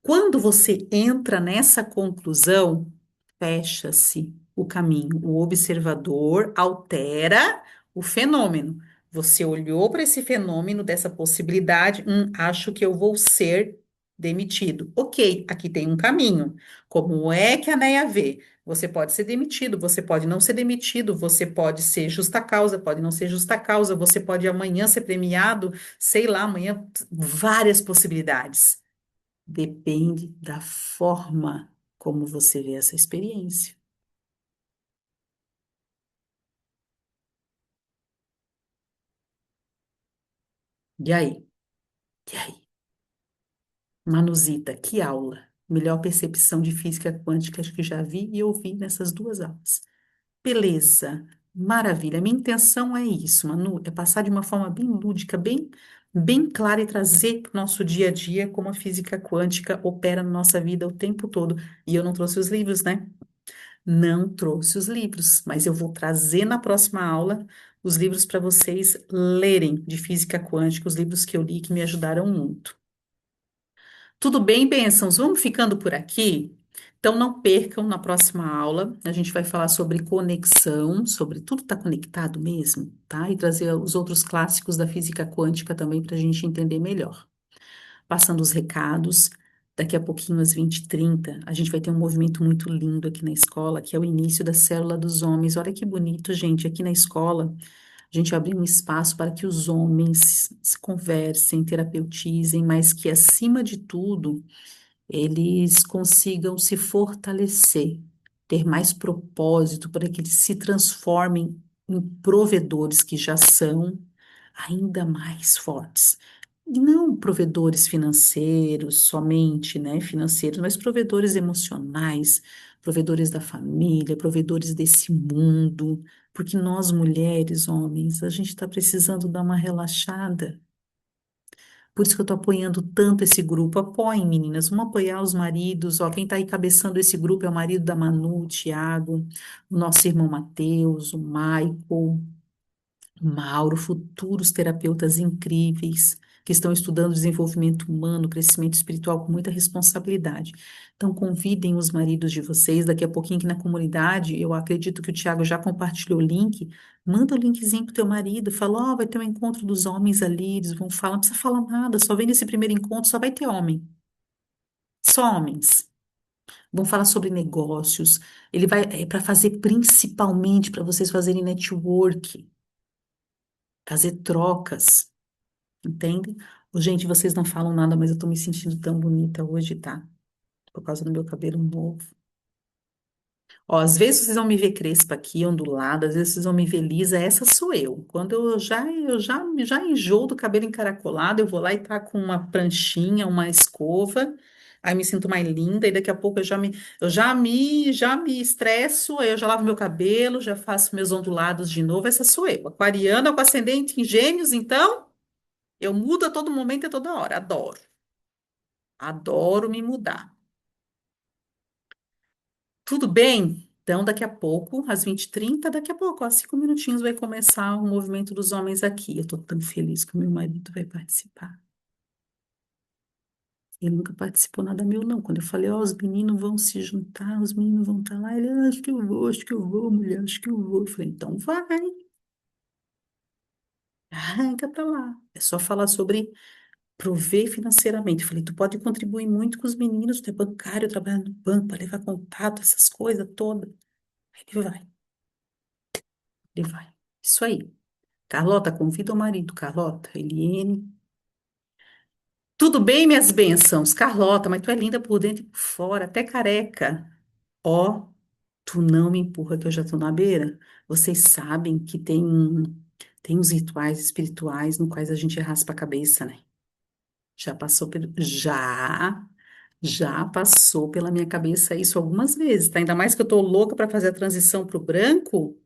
Quando você entra nessa conclusão, fecha-se o caminho. O observador altera o fenômeno. Você olhou para esse fenômeno dessa possibilidade, acho que eu vou ser demitido. Ok, aqui tem um caminho. Como é que a Neia vê? Você pode ser demitido, você pode não ser demitido, você pode ser justa causa, pode não ser justa causa, você pode amanhã ser premiado, sei lá, amanhã, várias possibilidades. Depende da forma como você vê essa experiência. E aí? E aí? Manusita, que aula! Melhor percepção de física quântica acho que já vi e ouvi nessas duas aulas. Beleza, maravilha. Minha intenção é isso, Manu, é passar de uma forma bem lúdica, bem clara e trazer para o nosso dia a dia como a física quântica opera na nossa vida o tempo todo. E eu não trouxe os livros, né? Não trouxe os livros, mas eu vou trazer na próxima aula os livros para vocês lerem de física quântica, os livros que eu li que me ajudaram muito. Tudo bem, bênçãos? Vamos ficando por aqui? Então não percam na próxima aula. A gente vai falar sobre conexão, sobre tudo está conectado mesmo, tá? E trazer os outros clássicos da física quântica também para a gente entender melhor. Passando os recados, daqui a pouquinho, às 20h30, a gente vai ter um movimento muito lindo aqui na escola, que é o início da Célula dos Homens. Olha que bonito, gente. Aqui na escola, a gente abriu um espaço para que os homens se conversem, terapeutizem, mas que, acima de tudo, eles consigam se fortalecer, ter mais propósito para que eles se transformem em provedores que já são ainda mais fortes. E não provedores financeiros somente, né, financeiros, mas provedores emocionais, provedores da família, provedores desse mundo, porque nós mulheres, homens, a gente está precisando dar uma relaxada. Por isso que eu tô apoiando tanto esse grupo. Apoiem, meninas, vamos apoiar os maridos. Ó, quem tá aí cabeçando esse grupo é o marido da Manu, o Tiago, o nosso irmão Mateus, o Michael, o Mauro, futuros terapeutas incríveis que estão estudando desenvolvimento humano, crescimento espiritual com muita responsabilidade. Então, convidem os maridos de vocês. Daqui a pouquinho aqui na comunidade, eu acredito que o Tiago já compartilhou o link. Manda o linkzinho pro teu marido. Fala, ó, vai ter um encontro dos homens ali. Eles vão falar, não precisa falar nada. Só vem nesse primeiro encontro, só vai ter homem. Só homens. Vão falar sobre negócios. Ele vai, é para fazer principalmente para vocês fazerem network, fazer trocas. Entende? Ô, gente, vocês não falam nada, mas eu tô me sentindo tão bonita hoje, tá? Por causa do meu cabelo novo. Ó, às vezes vocês vão me ver crespa aqui, ondulada, às vezes vocês vão me ver lisa, essa sou eu. Quando eu já enjoo do cabelo encaracolado, eu vou lá e tá com uma pranchinha, uma escova, aí me sinto mais linda, e daqui a pouco eu já me estresso, aí eu já lavo meu cabelo, já faço meus ondulados de novo, essa sou eu. Aquariana com ascendente em Gêmeos, então. Eu mudo a todo momento e a toda hora. Adoro. Adoro me mudar. Tudo bem? Então, daqui a pouco, às 20h30, daqui a pouco, ó, 5 minutinhos, vai começar o movimento dos homens aqui. Eu tô tão feliz que o meu marido vai participar. Ele nunca participou nada meu, não. Quando eu falei, ó, os meninos vão se juntar, os meninos vão estar lá. Ele, acho que eu vou, mulher, acho que eu vou. Eu falei, então vai, arranca pra lá. É só falar sobre prover financeiramente. Eu falei, tu pode contribuir muito com os meninos, tu é bancário, trabalha no banco, para levar contato, essas coisas todas. Ele vai, ele vai. Isso aí. Carlota, convida o marido, Carlota, Eliene. Tudo bem, minhas bênçãos? Carlota, mas tu é linda por dentro e por fora, até careca. Ó, tu não me empurra que eu já tô na beira. Vocês sabem que tem uns rituais espirituais no quais a gente raspa a cabeça, né? Já passou pelo. Já passou pela minha cabeça isso algumas vezes, tá? Ainda mais que eu tô louca para fazer a transição pro branco,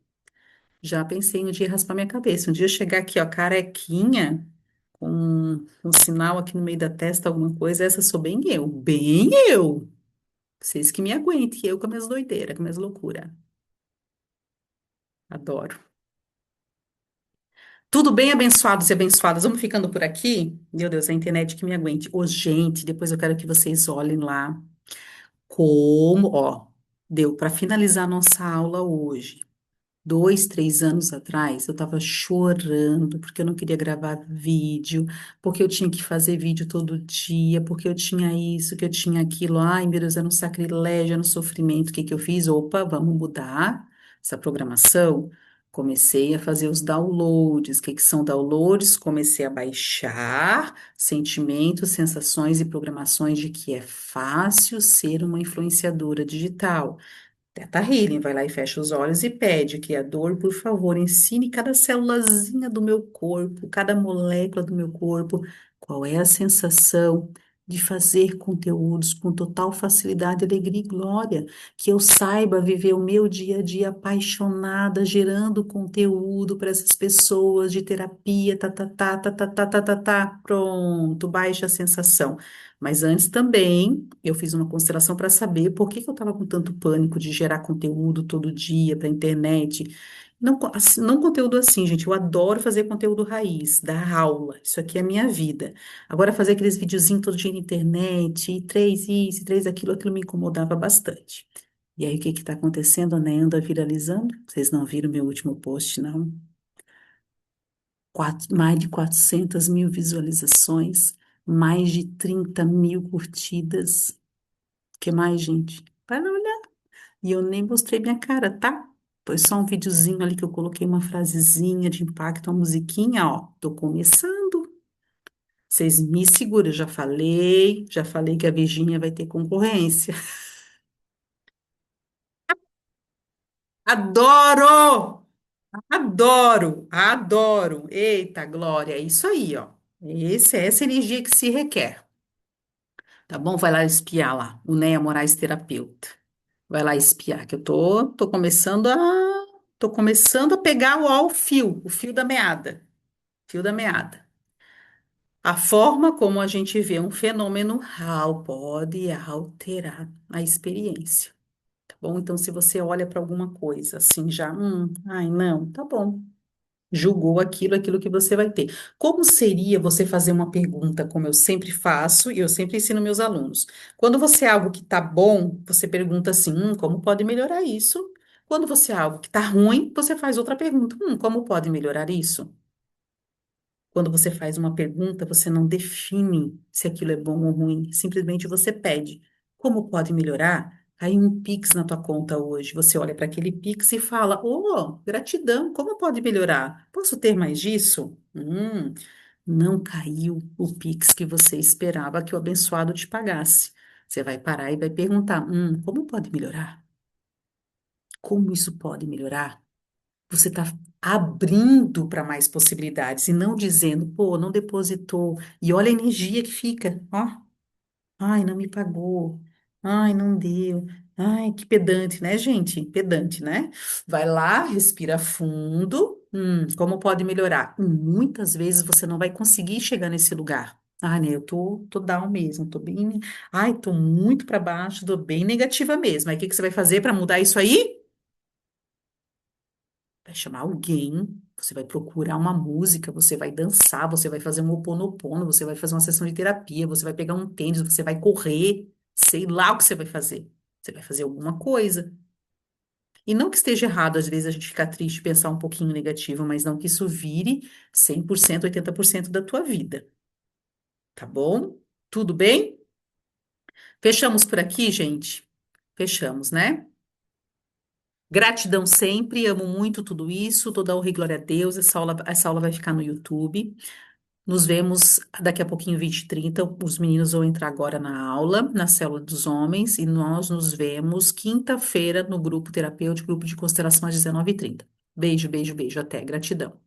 já pensei um dia raspar minha cabeça. Um dia chegar aqui, ó, carequinha, com um sinal aqui no meio da testa, alguma coisa, essa sou bem eu. Bem eu! Vocês que me aguentem, eu com as minhas doideiras, com as minhas loucuras. Adoro. Tudo bem, abençoados e abençoadas? Vamos ficando por aqui? Meu Deus, a internet que me aguente. Ô, gente, depois eu quero que vocês olhem lá como, ó, deu para finalizar a nossa aula hoje. 2, 3 anos atrás, eu estava chorando porque eu não queria gravar vídeo, porque eu tinha que fazer vídeo todo dia, porque eu tinha isso, que eu tinha aquilo. Ai, meu Deus, era um sacrilégio, era um sofrimento. O que que eu fiz? Opa, vamos mudar essa programação. Comecei a fazer os downloads. O que que são downloads? Comecei a baixar sentimentos, sensações e programações de que é fácil ser uma influenciadora digital. Teta Healing vai lá e fecha os olhos e pede, Criador, por favor, ensine cada célulazinha do meu corpo, cada molécula do meu corpo, qual é a sensação de fazer conteúdos com total facilidade, alegria e glória, que eu saiba viver o meu dia a dia apaixonada, gerando conteúdo para essas pessoas de terapia, tá, tá, tá, tá, tá, tá, tá, tá, tá. Pronto, baixa a sensação. Mas antes também eu fiz uma constelação para saber por que que eu estava com tanto pânico de gerar conteúdo todo dia para a internet. Não, não conteúdo assim, gente. Eu adoro fazer conteúdo raiz, dar aula. Isso aqui é a minha vida. Agora, fazer aqueles videozinhos todo dia na internet, e três isso, e três aquilo, aquilo me incomodava bastante. E aí, o que que está acontecendo, né? Anda viralizando. Vocês não viram meu último post, não? Mais de 400 mil visualizações, mais de 30 mil curtidas. Que mais, gente? Para não olhar. E eu nem mostrei minha cara, tá? Foi só um videozinho ali que eu coloquei uma frasezinha de impacto, uma musiquinha, ó. Tô começando. Vocês me seguram, eu já falei que a Virgínia vai ter concorrência. Adoro! Adoro! Adoro! Eita, Glória, é isso aí, ó. Essa energia que se requer. Tá bom? Vai lá espiar lá, o Néia Moraes terapeuta. Vai lá espiar, que eu tô começando a pegar o fio da meada, fio da meada. A forma como a gente vê um fenômeno real pode alterar a experiência, tá bom? Então, se você olha para alguma coisa assim já, ai não, tá bom. Julgou aquilo, aquilo que você vai ter. Como seria você fazer uma pergunta, como eu sempre faço e eu sempre ensino meus alunos? Quando você é algo que está bom, você pergunta assim, como pode melhorar isso? Quando você é algo que está ruim, você faz outra pergunta, como pode melhorar isso? Quando você faz uma pergunta, você não define se aquilo é bom ou ruim, simplesmente você pede. Como pode melhorar? Caiu um Pix na tua conta hoje. Você olha para aquele Pix e fala: Oh, gratidão, como pode melhorar? Posso ter mais disso? Não caiu o Pix que você esperava que o abençoado te pagasse. Você vai parar e vai perguntar: como pode melhorar? Como isso pode melhorar? Você está abrindo para mais possibilidades e não dizendo, pô, não depositou. E olha a energia que fica, ó. Ai, não me pagou. Ai, não deu. Ai, que pedante, né, gente? Pedante, né? Vai lá, respira fundo. Como pode melhorar? Muitas vezes você não vai conseguir chegar nesse lugar. Ah, né? Eu tô down mesmo, tô bem. Ai, tô muito para baixo, tô bem negativa mesmo. Aí o que que você vai fazer para mudar isso aí? Vai chamar alguém, você vai procurar uma música, você vai dançar, você vai fazer um ho'oponopono, você vai fazer uma sessão de terapia, você vai pegar um tênis, você vai correr, sei lá o que você vai fazer. Você vai fazer alguma coisa. E não que esteja errado, às vezes, a gente ficar triste e pensar um pouquinho negativo, mas não que isso vire 100%, 80% da tua vida, tá bom? Tudo bem? Fechamos por aqui, gente? Fechamos, né? Gratidão sempre, amo muito tudo isso, toda honra e glória a Deus. Essa aula vai ficar no YouTube. Nos vemos daqui a pouquinho, 20h30. Os meninos vão entrar agora na aula, na célula dos homens, e nós nos vemos quinta-feira no grupo terapêutico, grupo de constelação às 19h30. Beijo, beijo, beijo. Até. Gratidão.